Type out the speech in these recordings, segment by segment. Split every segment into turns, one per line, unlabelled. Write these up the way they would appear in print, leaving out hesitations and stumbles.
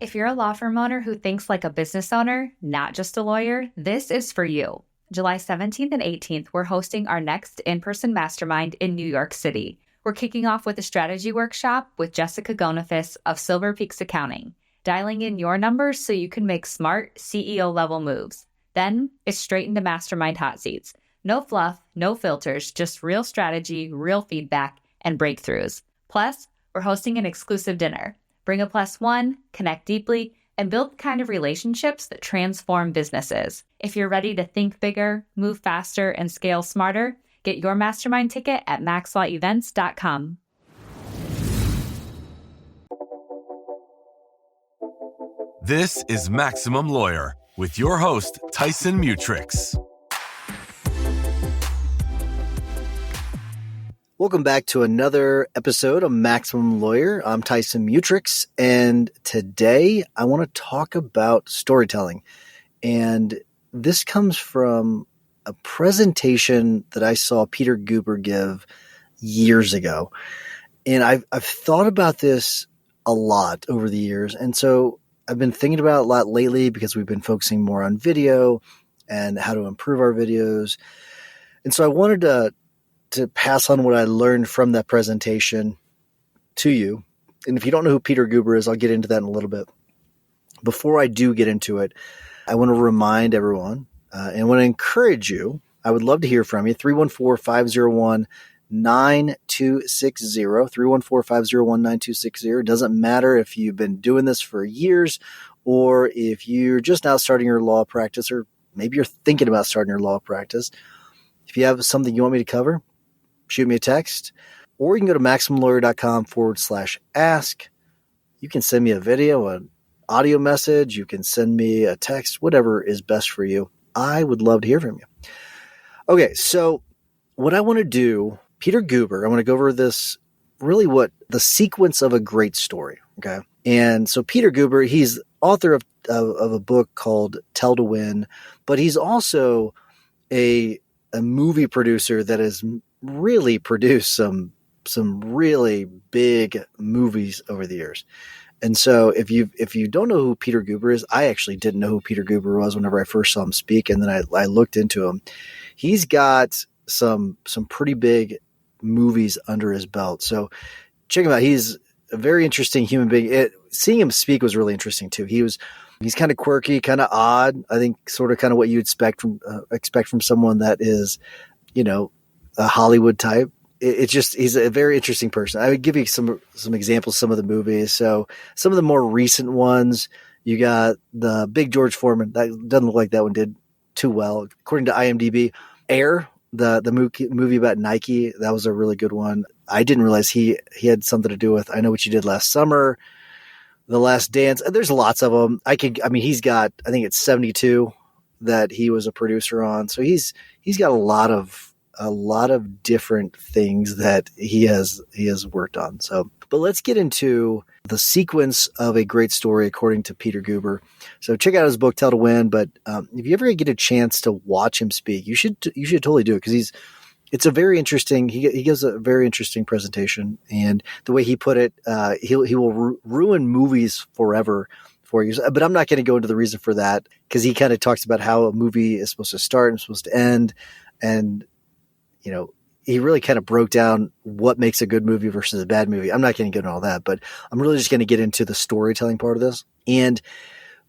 If you're a law firm owner who thinks like a business owner, not just a lawyer, this is for you. July 17th and 18th, we're hosting our next in-person mastermind in New York City. We're kicking off with a strategy workshop with Jessica Gonifas of Silver Peaks Accounting, dialing in your numbers so you can make smart CEO-level moves. Then it's straight into mastermind hot seats. No fluff, no filters, just real strategy, real feedback, and breakthroughs. Plus, we're hosting an exclusive dinner. Bring a plus one, connect deeply, and build the kind of relationships that transform businesses. If you're ready to think bigger, move faster, and scale smarter, get your mastermind ticket at maxlawevents.com.
This is Maximum Lawyer with your host, Tyson Mutrux.
Welcome back to another episode of Maximum Lawyer. I'm Tyson Mutrux, and today I want to talk about storytelling. And this comes from a presentation that I saw Peter Guber give years ago. And I've thought about this a lot over the years. And so I've been thinking about it a lot lately because we've been focusing more on video and how to improve our videos. And so I wanted to pass on what I learned from that presentation to you. And if you don't know who Peter Guber is, I'll get into that in a little bit. Before I do get into it, I want to remind everyone and I want to encourage you. I would love to hear from you. 314-501-9260, 314-501-9260. It doesn't matter if you've been doing this for years or if you're just now starting your law practice, or maybe you're thinking about starting your law practice. If you have something you want me to cover, shoot me a text, or you can go to MaximumLawyer.com/ask. You can send me a video, an audio message. You can send me a text, whatever is best for you. I would love to hear from you. Okay, so what I want to do, Peter Guber, I want to go over this, really what the sequence of a great story, okay? And so Peter Guber, he's author of a book called Tell to Win, but he's also a movie producer that has really produced some really big movies over the years. And so if you don't know who Peter Guber is, I actually didn't know who Peter Guber was whenever I first saw him speak, and then I looked into him. He's got some pretty big movies under his belt. So check him out. He's a very interesting human being. Seeing him speak was really interesting too. He's kind of quirky, kind of odd. I think sort of kind of what you'd expect from someone that is, a Hollywood type. He's a very interesting person. I would give you some examples, some of the movies. So some of the more recent ones, you got the Big George Foreman. That doesn't look like that one did too well. According to IMDb, Air, the movie about Nike, that was a really good one. I didn't realize he had something to do with I Know What You Did Last Summer, The Last Dance. There's lots of them. He's got, I think it's 72 that he was a producer on. So he's got a lot of different things that he has worked on. So, but let's get into the sequence of a great story according to Peter Guber. So check out his book, Tell to Win. But if you ever get a chance to watch him speak, you should totally do it, because it's a very interesting. He gives a very interesting presentation, and the way he put it, he will ruin movies forever for you. But I'm not going to go into the reason for that, because he kind of talks about how a movie is supposed to start and supposed to end, and he really kind of broke down what makes a good movie versus a bad movie. I'm not going to get into all that, but I'm really just going to get into the storytelling part of this and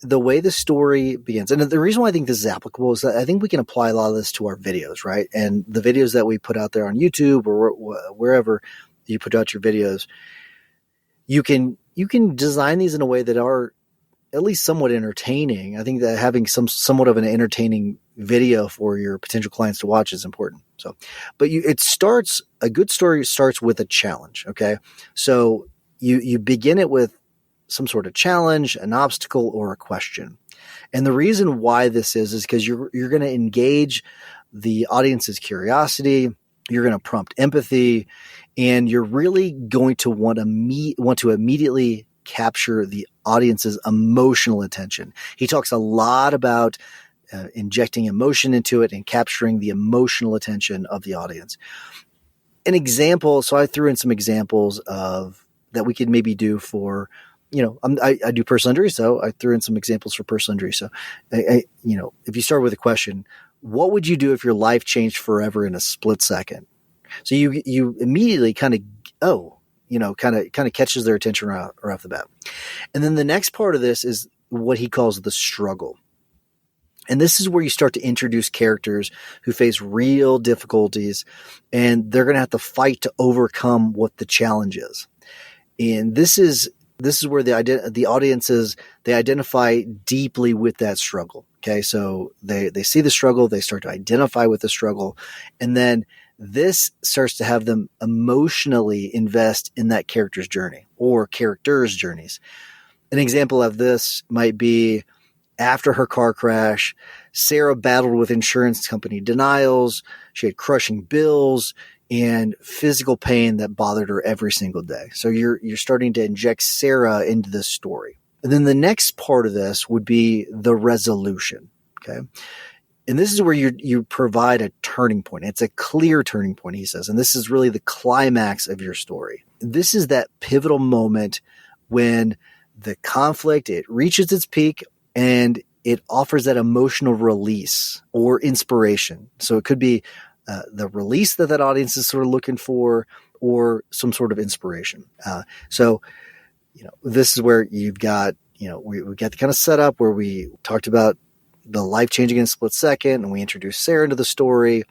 the way the story begins. And the reason why I think this is applicable is that I think we can apply a lot of this to our videos, right? And the videos that we put out there on YouTube or wherever you put out your videos, you can design these in a way that are at least somewhat entertaining. I think that having somewhat of an entertaining video for your potential clients to watch is important. So, but a good story starts with a challenge. Okay. So you begin it with some sort of challenge, an obstacle, or a question. And the reason why this is because you're going to engage the audience's curiosity. You're going to prompt empathy, and you're really going to want to immediately capture the audience's emotional attention. He talks a lot about injecting emotion into it and capturing the emotional attention of the audience. An example, so I threw in some examples of that we could maybe do for I do personal injury, so I threw in some examples for personal injury. So, if you start with a question, what would you do if your life changed forever in a split second? So you immediately kind of catches their attention right off the bat. And then the next part of this is what he calls the struggle. And this is where you start to introduce characters who face real difficulties, and they're going to have to fight to overcome what the challenge is. And this is where the audiences, they identify deeply with that struggle. Okay, so they see the struggle, they start to identify with the struggle, and then this starts to have them emotionally invest in that character's journey or characters' journeys. An example of this might be after her car crash, Sarah battled with insurance company denials. She had crushing bills and physical pain that bothered her every single day. So you're starting to inject Sarah into this story. And then the next part of this would be the resolution. Okay. And this is where you provide a turning point. It's a clear turning point, he says. And this is really the climax of your story. This is that pivotal moment when the conflict, it reaches its peak and it offers that emotional release or inspiration. So it could be the release that audience is sort of looking for, or some sort of inspiration. This is where you've got, we got the kind of setup where we talked about the life changing in a split second, and we introduced Sarah into the story.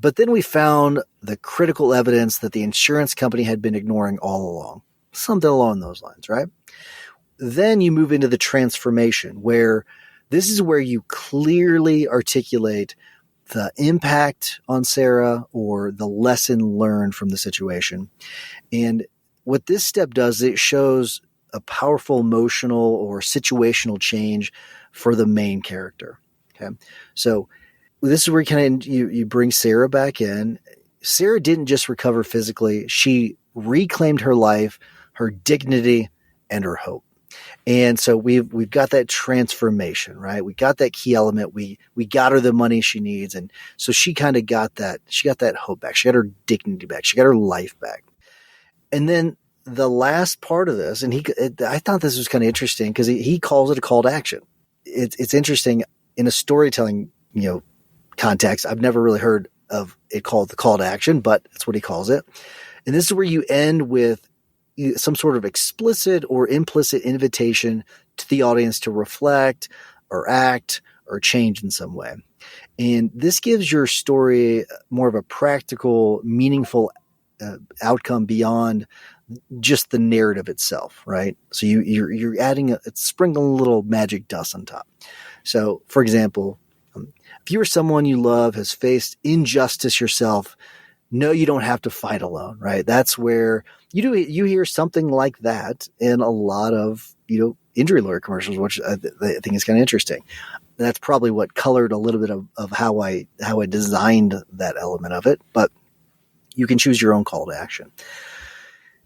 But then we found the critical evidence that the insurance company had been ignoring all along. Something along those lines, right? Then you move into the transformation, where this is where you clearly articulate the impact on Sarah or the lesson learned from the situation. And what this step does, it shows a powerful emotional or situational change for the main character. Okay. So this is where you bring Sarah back in. Sarah didn't just recover physically. She reclaimed her life, her dignity, and her hope. And so we've got that transformation, right? We got that key element. We got her the money she needs. And so she kind of got that hope back. She got her dignity back. She got her life back. And then the last part of this, and I thought this was kind of interesting because he calls it a call to action. It's interesting in a storytelling, context. I've never really heard of it called the call to action, but that's what he calls it. And this is where you end with some sort of explicit or implicit invitation to the audience to reflect or act or change in some way. And this gives your story more of a practical, meaningful outcome beyond just the narrative itself, right? So you're adding it's sprinkling a little magic dust on top. So, for example, if you or someone you love has faced injustice yourself, no, you don't have to fight alone, right? That's where you hear something like that in a lot of, injury lawyer commercials, which I think is kind of interesting. That's probably what colored a little bit of how I designed that element of it, but you can choose your own call to action.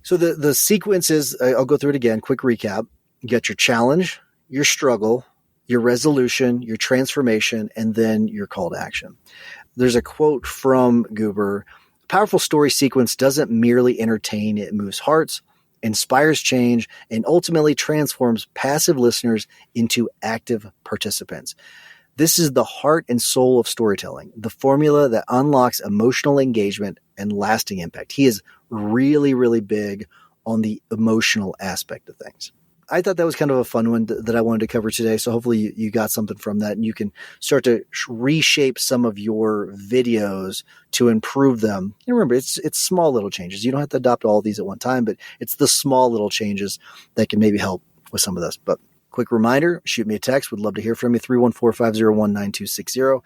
So the sequence is, I'll go through it again, quick recap. You got your challenge, your struggle, your resolution, your transformation, and then your call to action. There's a quote from Guber: "Powerful story sequence doesn't merely entertain, it moves hearts, inspires change, and ultimately transforms passive listeners into active participants. This is the heart and soul of storytelling, the formula that unlocks emotional engagement and lasting impact." He is really, really big on the emotional aspect of things. I thought that was kind of a fun one that I wanted to cover today. So hopefully you got something from that, and you can start to reshape some of your videos to improve them. And remember, it's small little changes. You don't have to adopt all of these at one time, but it's the small little changes that can maybe help with some of this. But quick reminder, shoot me a text. Would love to hear from you, 314-501-9260.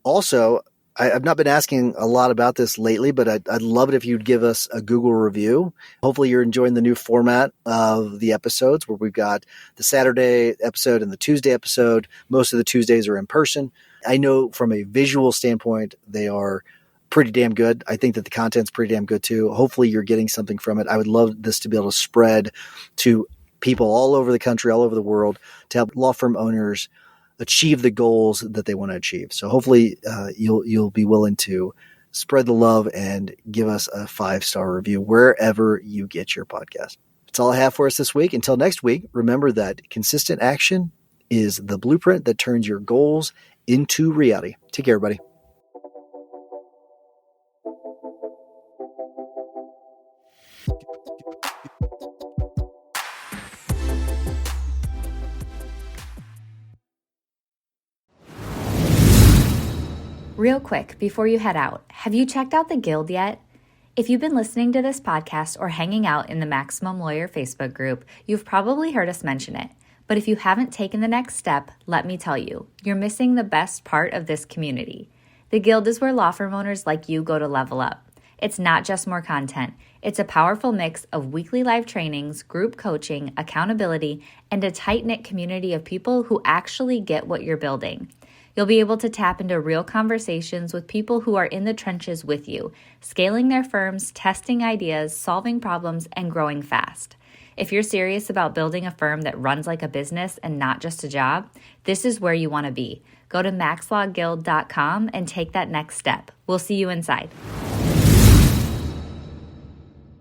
Also, I've not been asking a lot about this lately, but I'd love it if you'd give us a Google review. Hopefully you're enjoying the new format of the episodes, where we've got the Saturday episode and the Tuesday episode. Most of the Tuesdays are in person. I know from a visual standpoint, they are pretty damn good. I think that the content's pretty damn good too. Hopefully you're getting something from it. I would love this to be able to spread to people all over the country, all over the world, to help law firm owners achieve the goals that they want to achieve. So hopefully you'll be willing to spread the love and give us a 5-star review wherever you get your podcast. That's all I have for us this week. Until next week, remember that consistent action is the blueprint that turns your goals into reality. Take care, everybody.
Real quick, before you head out, have you checked out the Guild yet? If you've been listening to this podcast or hanging out in the Maximum Lawyer Facebook group, you've probably heard us mention it. But if you haven't taken the next step, let me tell you, you're missing the best part of this community. The Guild is where law firm owners like you go to level up. It's not just more content. It's a powerful mix of weekly live trainings, group coaching, accountability, and a tight-knit community of people who actually get what you're building. You'll be able to tap into real conversations with people who are in the trenches with you, scaling their firms, testing ideas, solving problems, and growing fast. If you're serious about building a firm that runs like a business and not just a job, this is where you want to be. Go to maxlawguild.com and take that next step. We'll see you inside.